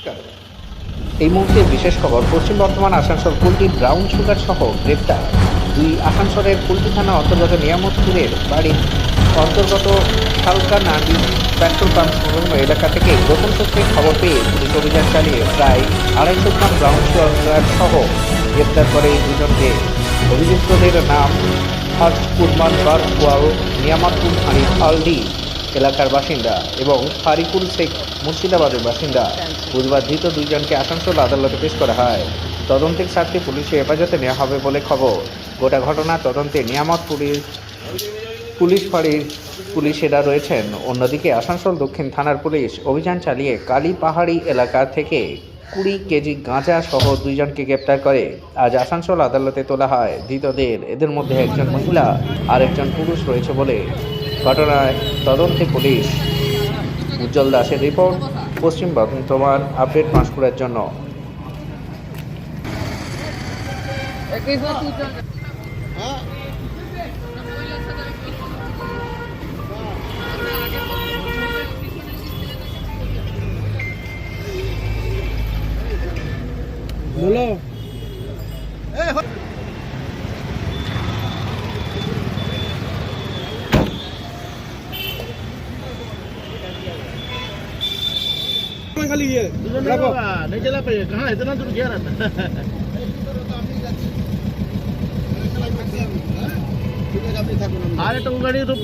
নমস্কার। এই মুহূর্তে বিশেষ খবর। পশ্চিম বর্ধমান আসানসোল কুলটি ব্রাউন সুগার সহ গ্রেপ্তার দুই আসানসোলের কুলটি থানা অন্তর্গত নিয়ামতপুরের বাড়ির অন্তর্গত শালকানাডি পেট্রোল পাম্প সংলগ্ন এলাকা থেকে গোপন সূত্রে খবর পেয়ে পুলিশ অভিযান চালিয়ে প্রায় 250 গ্রাম ব্রাউন সুগার সহ গ্রেপ্তার করে এই দুজনকে। অভিযুক্তদের নাম হজ কুরমান বারওয়াল, নিয়ামতপুর থানির আলডি এলাকার বাসিন্দা এবং ফারিকুল শেখ মুর্শিদাবাদের বাসিন্দা। বুধবার ধৃত দুইজনকে আসানসোল আদালতে পেশ করা হয়। তদন্তের স্বার্থে পুলিশে হেফাজতে নেওয়া হবে বলে খবর। গোটা ঘটনা তদন্তে নিয়ামতপুরের পুলিশ ফাঁড়ির পুলিশেরা রয়েছেন। অন্যদিকে আসানসোল দক্ষিণ থানার পুলিশ অভিযান চালিয়ে কালী পাহাড়ি এলাকা থেকে 20 কেজি গাঁজা সহ দুইজনকে গ্রেপ্তার করে আজ আসানসোল আদালতে তোলা হয় ধৃতদের। এদের মধ্যে একজন মহিলা আর একজন পুরুষ রয়েছে বলে ঘটনায় তদন্তে পুলিশ। উজ্জ্বল দাসের রিপোর্ট, পশ্চিম বর্ধমান আপডেট পাঁশকুড়ার জন্য। बोलो खाली ये नहीं चला पाइए। कहाँ इतना दूर गया रहता अरे तो गाड़ी रुक